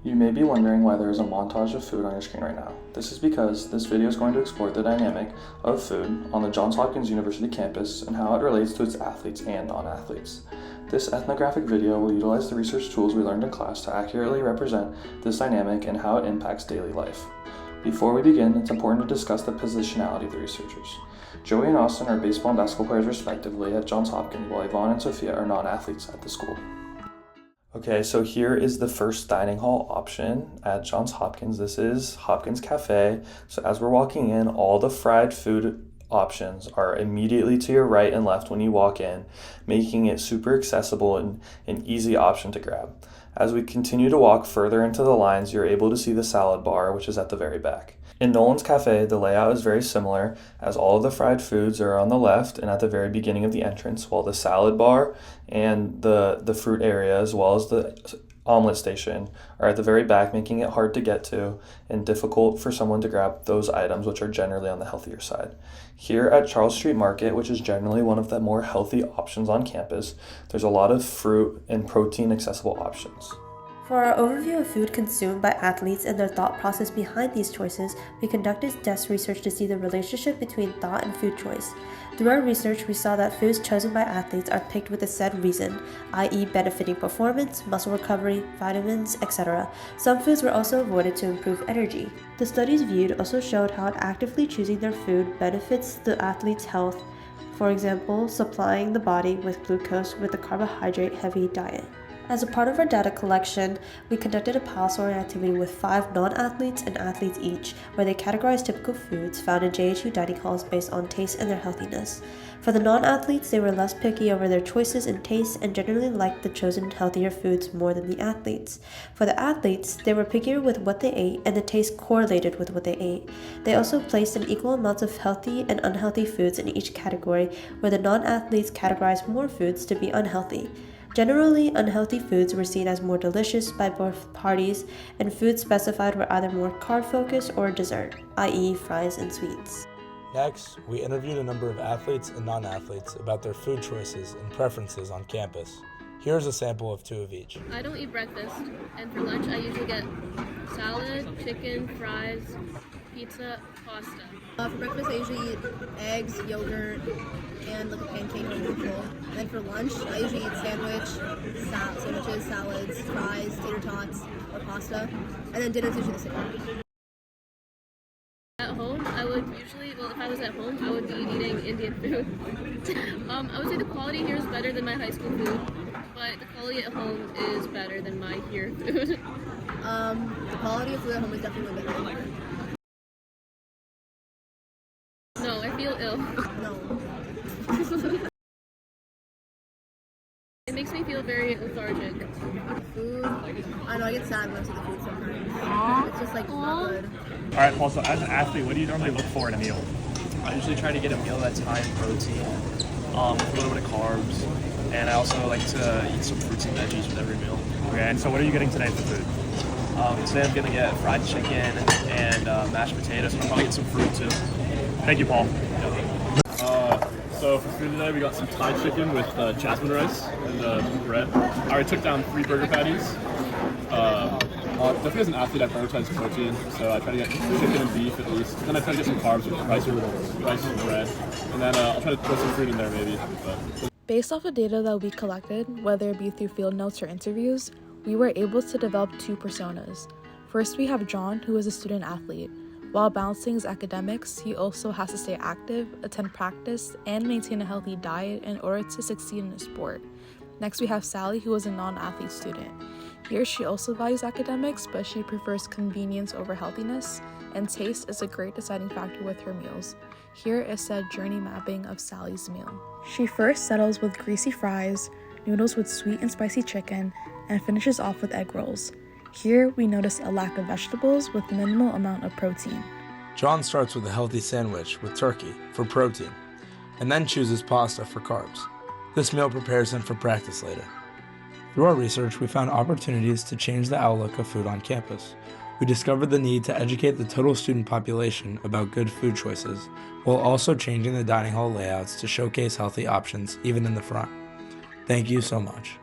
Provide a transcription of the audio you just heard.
You may be wondering why there is a montage of food on your screen right now. This is because this video is going to explore the dynamic of food on the Johns Hopkins University campus and how it relates to its athletes and non-athletes. This ethnographic video will utilize the research tools we learned in class to accurately represent this dynamic and how it impacts daily life. Before we begin, it's important to discuss the positionality of the researchers. Joey and Austin are baseball and basketball players respectively at Johns Hopkins, while Yvonne and Sophia are non-athletes at the school. Okay, so here is the first dining hall option at Johns Hopkins. This is Hopkins Cafe. So as we're walking in, all the fried food options are immediately to your right and left when you walk in, making it super accessible and an easy option to grab. As we continue to walk further into the lines, you're able to see the salad bar, which is at the very back. In Nolan's Cafe, the layout is very similar, as all of the fried foods are on the left and at the very beginning of the entrance, while the salad bar and the fruit area, as well as the omelet station, are at the very back, making it hard to get to and difficult for someone to grab those items, which are generally on the healthier side. Here at Charles Street Market, which is generally one of the more healthy options on campus, there's a lot of fruit and protein accessible options. For our overview of food consumed by athletes and their thought process behind these choices, we conducted desk research to see the relationship between thought and food choice. Through our research, we saw that foods chosen by athletes are picked with a set reason, i.e. benefiting performance, muscle recovery, vitamins, etc. Some foods were also avoided to improve energy. The studies viewed also showed how actively choosing their food benefits the athlete's health, for example, supplying the body with glucose with a carbohydrate-heavy diet. As a part of our data collection, we conducted a pile sorting activity with 5 non-athletes and athletes each, where they categorized typical foods found in JHU dining halls based on taste and their healthiness. For the non-athletes, they were less picky over their choices and tastes and generally liked the chosen healthier foods more than the athletes. For the athletes, they were pickier with what they ate and the taste correlated with what they ate. They also placed an equal amounts of healthy and unhealthy foods in each category, where the non-athletes categorized more foods to be unhealthy. Generally, unhealthy foods were seen as more delicious by both parties, and foods specified were either more carb-focused or dessert, i.e. fries and sweets. Next, we interviewed a number of athletes and non-athletes about their food choices and preferences on campus. Here's a sample of 2 of each. I don't eat breakfast, and for lunch I usually get salad, chicken, fries, pizza, pasta. For breakfast I usually eat eggs, yogurt, and like a pancake or waffle. And then for lunch I usually eat sandwiches, salads, fries, tater tots, or pasta. And then dinner's usually the same. At home, I would usually, if I was at home, I would be eating Indian food. I would say the quality here is better than my high school food, but the quality at home is better than my here food. The quality of food at home is definitely better than here. No, I feel ill. No. It makes me feel very lethargic. Food, I know I get sad when I see the food sometimes. It's just like not good. All right, Paul, so as an athlete, what do you normally look for in a meal? I usually try to get a meal that's high in protein, with a little bit of carbs, and I also like to eat some fruits and veggies with every meal. Okay, and so what are you getting today for food? Today I'm gonna get fried chicken and mashed potatoes, and I'll probably get some fruit too. Thank you, Paul. So for food today, we got some Thai chicken with jasmine rice and bread. I already took down 3 burger patties. Definitely as an athlete, I prioritize protein, so I try to get chicken and beef at least. Then I try to get some carbs with rice and bread. And then I'll try to throw some fruit in there maybe. Based off of data that we collected, whether it be through field notes or interviews, we were able to develop 2 personas. First, we have John, who is a student athlete. While balancing his academics, he also has to stay active, attend practice, and maintain a healthy diet in order to succeed in his sport. Next, we have Sally, who is a non-athlete student. Here, she also values academics, but she prefers convenience over healthiness, and taste is a great deciding factor with her meals. Here is said journey mapping of Sally's meal. She first settles with greasy fries, noodles with sweet and spicy chicken, and finishes off with egg rolls. Here, we notice a lack of vegetables with minimal amount of protein. John starts with a healthy sandwich with turkey for protein, and then chooses pasta for carbs. This meal prepares him for practice later. Through our research, we found opportunities to change the outlook of food on campus. We discovered the need to educate the total student population about good food choices, while also changing the dining hall layouts to showcase healthy options even in the front. Thank you so much.